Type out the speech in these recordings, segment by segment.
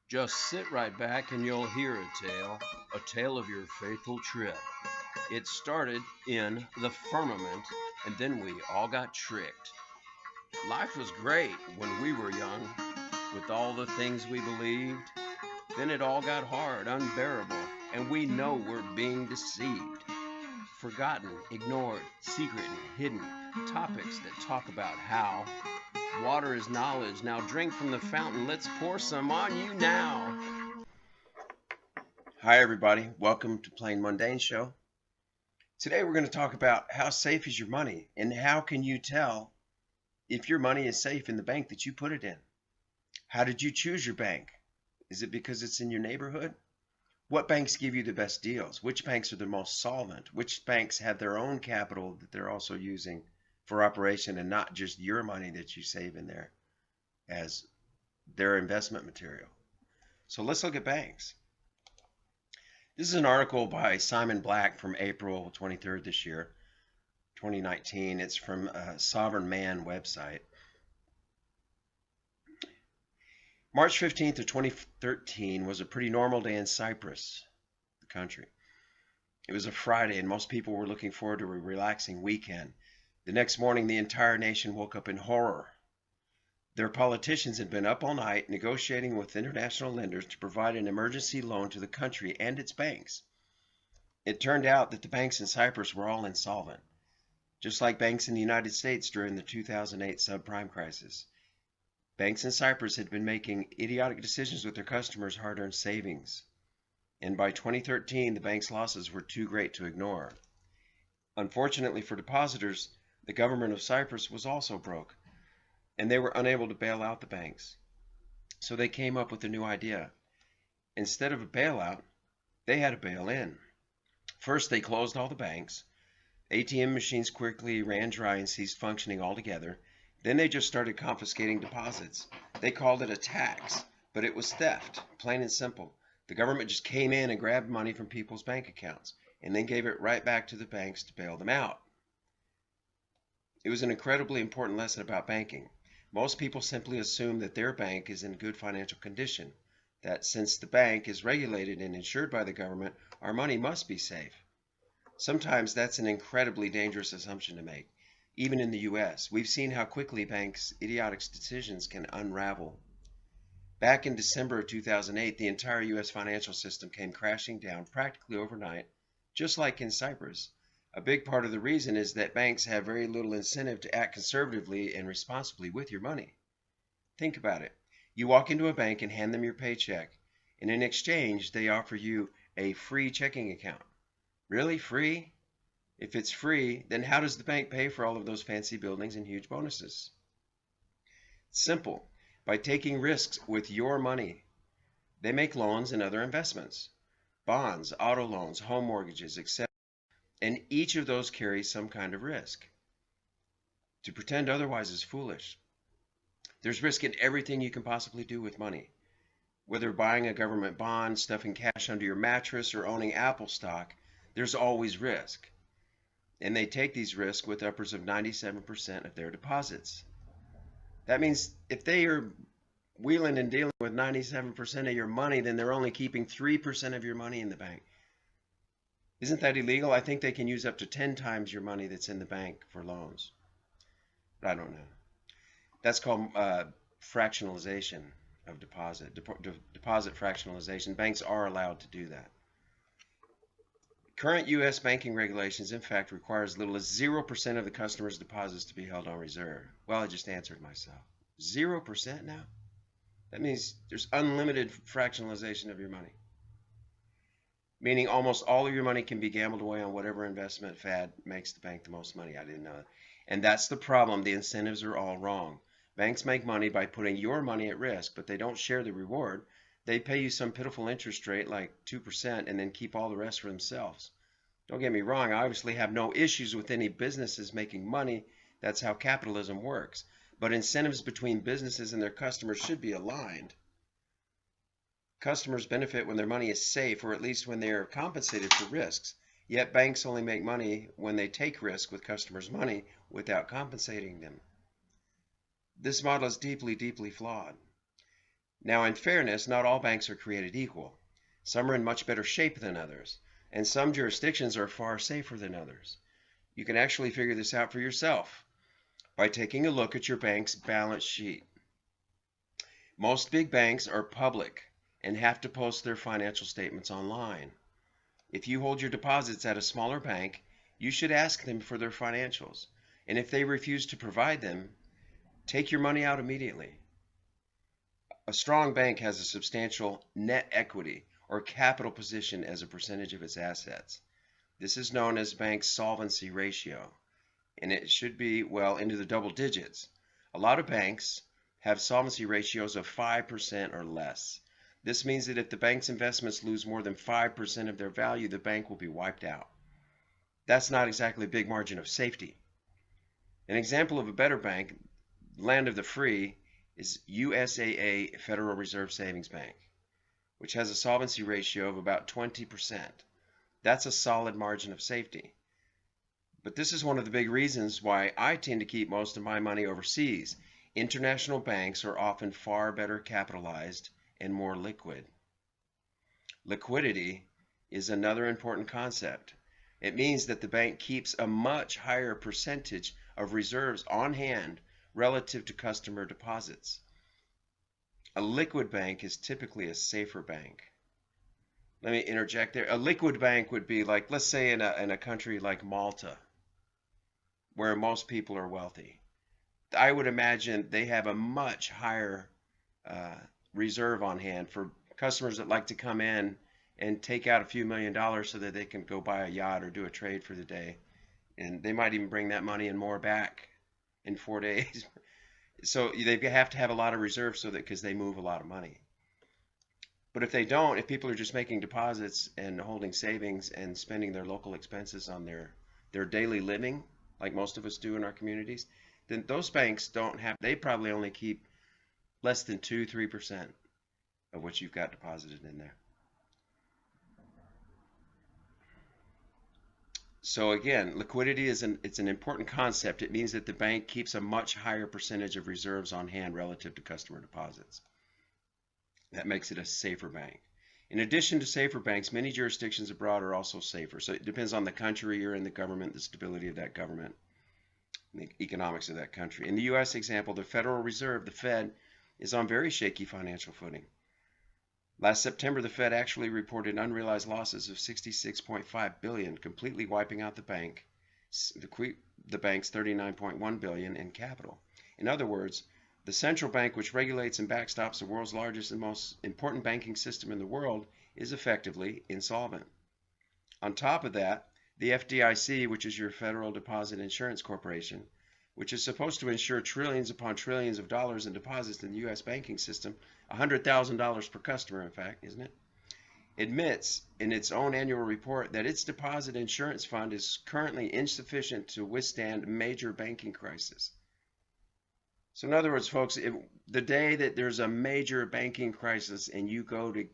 Just sit right back and you'll hear a tale of your faithful trip. It started in the firmament, and then we all got tricked. Life was great when we were young, with all the things we believed. Then it all got hard, unbearable, and we know we're being deceived. Forgotten, ignored, secret, and hidden. Topics that talk about how water is knowledge. Now drink from the fountain. Let's pour some on you now. Hi, everybody. Welcome to Plain Mundane Show. Today we're going to talk about how safe is your money and how can you tell if your money is safe in the bank that you put it in. How did you choose your bank? Is it because it's in your neighborhood? What banks give you the best deals? Which banks are the most solvent? Which banks have their own capital that they're also using for operation and not just your money that you save in there as their investment material? So let's look at banks. This is an article by Simon Black from April 23rd this year, 2019. It's from a Sovereign Man website. March 15th of 2013 was a pretty normal day in Cyprus, the country. It was a Friday and most people were looking forward to a relaxing weekend. The next morning, the entire nation woke up in horror. Their politicians had been up all night negotiating with international lenders to provide an emergency loan to the country and its banks. It turned out that the banks in Cyprus were all insolvent, just like banks in the United States during the 2008 subprime crisis. Banks in Cyprus had been making idiotic decisions with their customers' hard-earned savings. And by 2013, the bank's losses were too great to ignore. Unfortunately for depositors, the government of Cyprus was also broke, and they were unable to bail out the banks. So they came up with a new idea. Instead of a bailout, they had a bail-in. First, they closed all the banks. ATM machines quickly ran dry and ceased functioning altogether. Then they just started confiscating deposits. They called it a tax, but it was theft, plain and simple. The government just came in and grabbed money from people's bank accounts and then gave it right back to the banks to bail them out. It was an incredibly important lesson about banking. Most people simply assume that their bank is in good financial condition, that since the bank is regulated and insured by the government, our money must be safe. Sometimes that's an incredibly dangerous assumption to make. Even in the US, we've seen how quickly banks' idiotic decisions can unravel. Back in December of 2008, the entire US financial system came crashing down practically overnight, just like in Cyprus. A big part of the reason is that banks have very little incentive to act conservatively and responsibly with your money. Think about it. You walk into a bank and hand them your paycheck, and in exchange, they offer you a free checking account. Really? Free? If it's free, then how does the bank pay for all of those fancy buildings and huge bonuses? Simple. By taking risks with your money. They make loans and other investments. Bonds, auto loans, home mortgages, etc. And each of those carries some kind of risk. To pretend otherwise is foolish. There's risk in everything you can possibly do with money. Whether buying a government bond, stuffing cash under your mattress, or owning Apple stock, there's always risk. And they take these risks with upwards of 97% of their deposits. That means if they are wheeling and dealing with 97% of your money, then they're only keeping 3% of your money in the bank. Isn't that illegal? I think they can use up to 10 times your money that's in the bank for loans. But I don't know. That's called fractionalization of deposit. Deposit fractionalization. Banks are allowed to do that. Current U.S. banking regulations, in fact, require as little as 0% of the customer's deposits to be held on reserve. Well, I just answered myself. 0% now? That means there's unlimited fractionalization of your money. Meaning almost all of your money can be gambled away on whatever investment fad makes the bank the most money. I didn't know that. And that's the problem. The incentives are all wrong. Banks make money by putting your money at risk, but they don't share the reward. They pay you some pitiful interest rate like 2% and then keep all the rest for themselves. Don't get me wrong, I obviously have no issues with any businesses making money. That's how capitalism works. But incentives between businesses and their customers should be aligned. Customers benefit when their money is safe, or at least when they are compensated for risks. Yet banks only make money when they take risk with customers' money without compensating them. This model is deeply, deeply flawed. Now, in fairness, not all banks are created equal. Some are in much better shape than others, and some jurisdictions are far safer than others. You can actually figure this out for yourself by taking a look at your bank's balance sheet. Most big banks are public and have to post their financial statements online. If you hold your deposits at a smaller bank, you should ask them for their financials. And if they refuse to provide them, take your money out immediately. A strong bank has a substantial net equity or capital position as a percentage of its assets. This is known as bank solvency ratio, and it should be well into the double digits. A lot of banks have solvency ratios of 5% or less. This means that if the bank's investments lose more than 5% of their value, the bank will be wiped out. That's not exactly a big margin of safety. An example of a better bank, land of the free, is USAA Federal Reserve Savings Bank, which has a solvency ratio of about 20%. That's a solid margin of safety. But this is one of the big reasons why I tend to keep most of my money overseas. International banks are often far better capitalized and more liquid. Liquidity is another important concept. It means that the bank keeps a much higher percentage of reserves on hand relative to customer deposits. A liquid bank is typically a safer bank. Let me interject there. A liquid bank would be like, let's say in a country like Malta, where most people are wealthy. I would imagine they have a much higher reserve on hand for customers that like to come in and take out a few $1,000,000 so that they can go buy a yacht or do a trade for the day. And they might even bring that money and more back in 4 days. So they have to have a lot of reserves so that because they move a lot of money. But if they don't, if people are just making deposits and holding savings and spending their local expenses on their daily living, like most of us do in our communities, then those banks don't have, they probably only keep less than 2-3% of what you've got deposited in there. So again, liquidity it's an important concept. It means that the bank keeps a much higher percentage of reserves on hand relative to customer deposits. That makes it a safer bank. In addition to safer banks, many jurisdictions abroad are also safer. So it depends on the country you're in, the government, the stability of that government, the economics of that country. In the U.S. example, the Federal Reserve, the Fed, is on very shaky financial footing. Last September, the Fed actually reported unrealized losses of $66.5 billion, completely wiping out the bank's $39.1 billion in capital. In other words, the central bank, which regulates and backstops the world's largest and most important banking system in the world, is effectively insolvent. On top of that, the FDIC, which is your Federal Deposit Insurance Corporation, which is supposed to insure trillions upon trillions of dollars in deposits in the U.S. banking system, $100,000 per customer, in fact, isn't it? Admits in its own annual report that its deposit insurance fund is currently insufficient to withstand major banking crisis. So in other words, folks, the day that there's a major banking crisis and you go to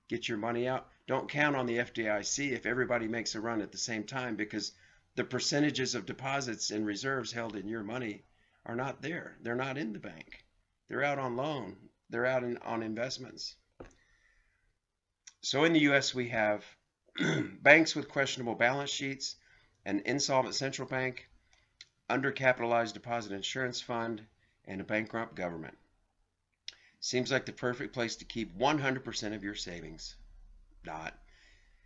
get your money out, don't count on the FDIC if everybody makes a run at the same time, because the percentages of deposits and reserves held in your money are not there. They're not in the bank. They're out on loan. They're out on investments. So in the U.S., we have banks with questionable balance sheets, an insolvent central bank, undercapitalized deposit insurance fund, and a bankrupt government. Seems like the perfect place to keep 100% of your savings. Not.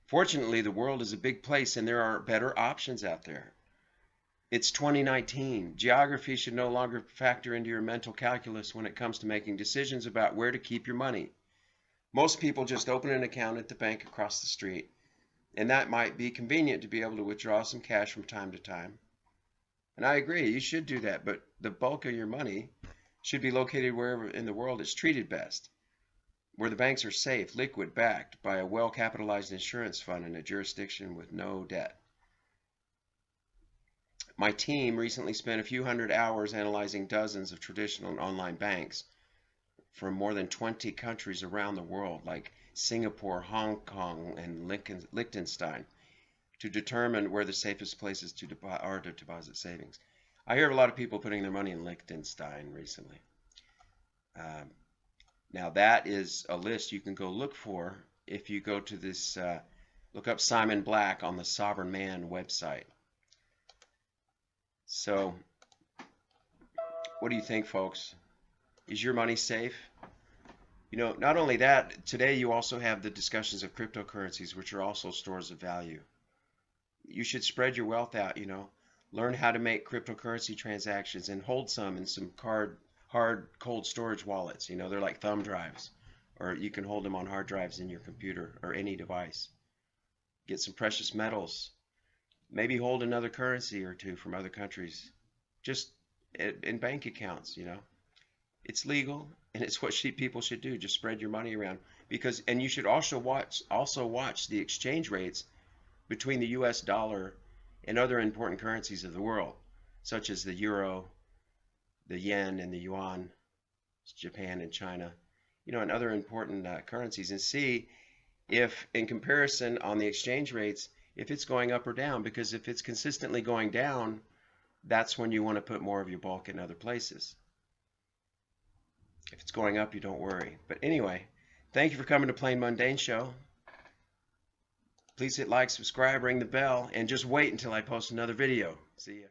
Fortunately, the world is a big place and there are better options out there. It's 2019. Geography should no longer factor into your mental calculus when it comes to making decisions about where to keep your money. Most people just open an account at the bank across the street, and that might be convenient to be able to withdraw some cash from time to time. And I agree, you should do that, but the bulk of your money should be located wherever in the world it's treated best, where the banks are safe, liquid, backed by a well-capitalized insurance fund in a jurisdiction with no debt. My team recently spent a few hundred hours analyzing dozens of traditional and online banks from more than 20 countries around the world, like Singapore, Hong Kong, and Liechtenstein, to determine where the safest places are to deposit savings. I hear a lot of people putting their money in Liechtenstein recently. Now that is a list you can go look for if you go to this, look up Simon Black on the Sovereign Man website. So what do you think, folks? Is your money safe? You know, not only that, today you also have the discussions of cryptocurrencies, which are also stores of value. You should spread your wealth out, you know. Learn how to make cryptocurrency transactions and hold some in some hard, cold storage wallets. You know, they're like thumb drives, or you can hold them on hard drives in your computer or any device. Get some precious metals. Maybe hold another currency or two from other countries, just in bank accounts, you know. It's legal and it's what people should do. Just spread your money around because, and you should also watch the exchange rates between the US dollar and other important currencies of the world, such as the euro, the yen, and the yuan, Japan and China, you know, and other important currencies, and see if, in comparison on the exchange rates, if it's going up or down. Because if it's consistently going down, that's when you want to put more of your bulk in other places. If it's going up, you don't worry. But anyway, thank you for coming to Plain Mundane Show. Please hit like, subscribe, ring the bell, and just wait until I post another video. See ya.